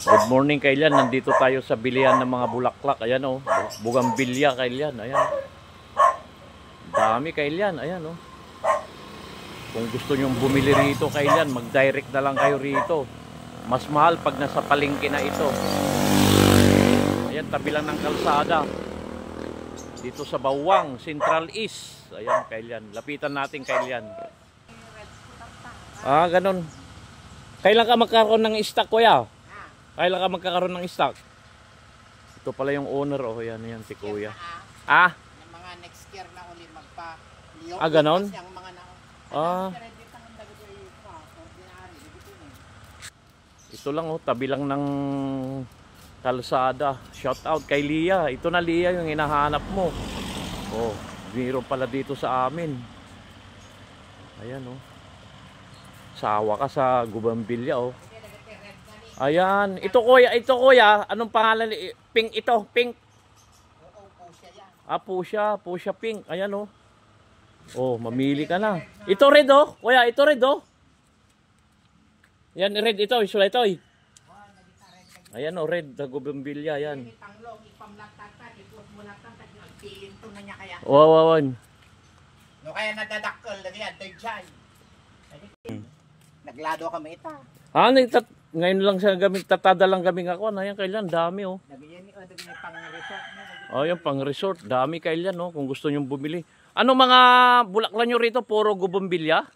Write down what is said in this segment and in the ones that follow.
Good morning Kailan, nandito tayo sa bilihan ng mga bulaklak. Ayan oh, bugambilya Kailan, ayan. Dami Kailan, ayan oh. Kung gusto nyong bumili rito Kailan, mag-direct na lang kayo rito. Mas mahal pag nasa palengke na ito. Ayan, tabi lang ng kalsada. Dito sa Bawang, Central East. Ayan Kailan, lapitan natin Kailan. Ah, ganun. Kailan ka magkaroon ng stock kuya? Kailan ka magkakaroon ng stock? Ito pala yung owner oh, yan yan si kuya. Ah, mga next year na uli magpa-liyo. Ah, ganon? Kasi ang mga na ito lang oh, tabi lang ng kalsada. Shout out kay Lia. Ito na Lia yung hinahanap mo. Oh, meron pala dito sa amin. Ayan oh. Sawa ka sa Gubambilya oh. Ayan, ito kuya, anong pangalan? Pink ito, pink. Oo, pusya yan. Ah, pusya pink. Ayan oh. Oh, mamili ka na. Ito red oh, kuya, ito red oh. Yan red ito, isula ito eh. Ayan oh, red, Gubambilya yan. Wow. No kaya nadadakkel lagi at dyan. Naglado kami ita. Ah, ngayon lang siya gamit, tatada lang kami ako. Ayan Kailan, dami oh. Nagyan ni pang resort na. Oh, yung pang resort, dami Kailan oh, kung gusto niyo bumili. Ano mga bulaklak nyo rito, puro Gubambilya?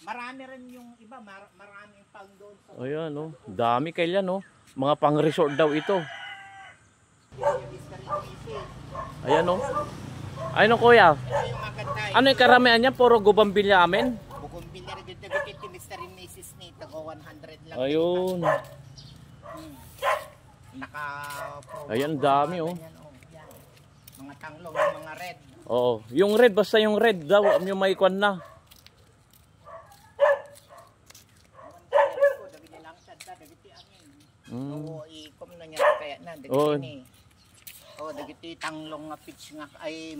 Marami rin yung iba, marami pang doon. Ayan oh, dami Kailan oh. Mga pang resort daw ito. Ayan oh. Ayun oh, kuya. Ano yung karamihan niya, puro Gubambilya amin? Gubambilya rin dito Mr. and Mrs. ni tago 100 lang. Ayun. Ayan, dami oh. Mga tanglong, mga red. Oo, yung red, basta yung red daw, yung may kwan na. Oo, ikom na niya kaya na. Oh, dagiti tanglong nga pitch nga ay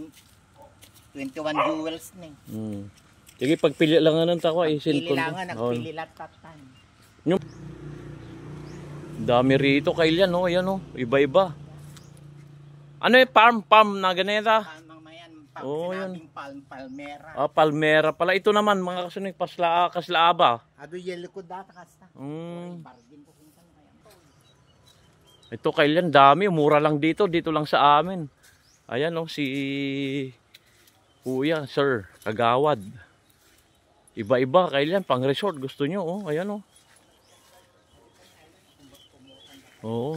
21 jewels ni. Sige, pagpili lang nga ng tako ay pili lang nga, nagpili latatan. Yung dami rito Kailan oh, ayan oh, iba-iba. Ano eh, farm na ganita? Oh, yan. Palmera. Ah, palmera pala. Ito naman, mga kasunod, kaslaaba. Ado yellow ko data kasta. Ito Kailan, dami. Mura lang dito. Dito lang sa amin. Ayan oh, si Kuya, Sir, Kagawad. Iba-iba Kailan, pang resort. Gusto nyo oh, ayan oh. Oo.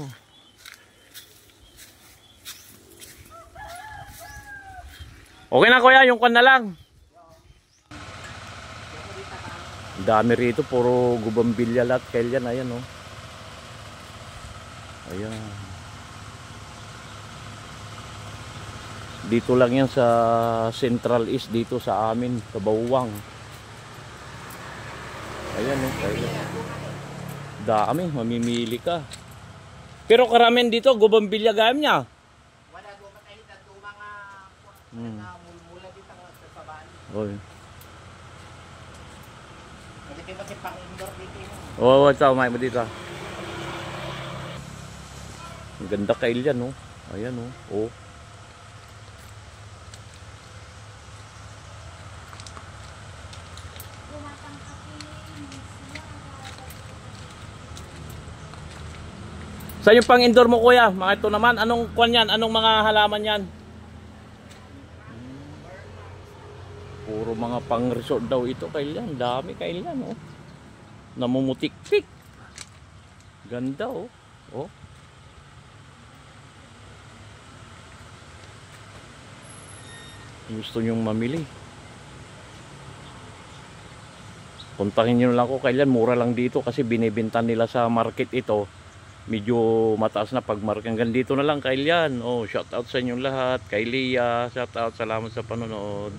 Okay na kuya, yung kan na lang. Dami rito, puro Gubambilya lahat Kailan, ayan oh. Ayan. Dito lang yan sa Central East, dito sa amin, sa Bawang. Ayan oh, Kailan. Dami, mamimili ka. Pero karamihan dito, Gubambilya gayam niya. Wala dumat ay dito mga mula dito sa bali. Oy. Hindi ba si pang indoor dito? Oo, may mo dito. Ang ganda Kailan oh. Ayan oh. Oh. Saan yung pang indoor mo kuya? Mga ito naman, anong kwan yan? Anong mga halaman yan? Puro mga pang resort daw ito Kailan. Dami Kailan oh. Namumutik-tik. Ganda oh. Oh. Gusto nyong mamili, puntahin nyo lang ko Kailan. Mura lang dito kasi binibenta nila sa market ito. Medyo mataas na pag market. Hanggang dito na lang Kailan. Oh, shout out sa inyong lahat. Kay Lia, shout out. Salamat sa panonood.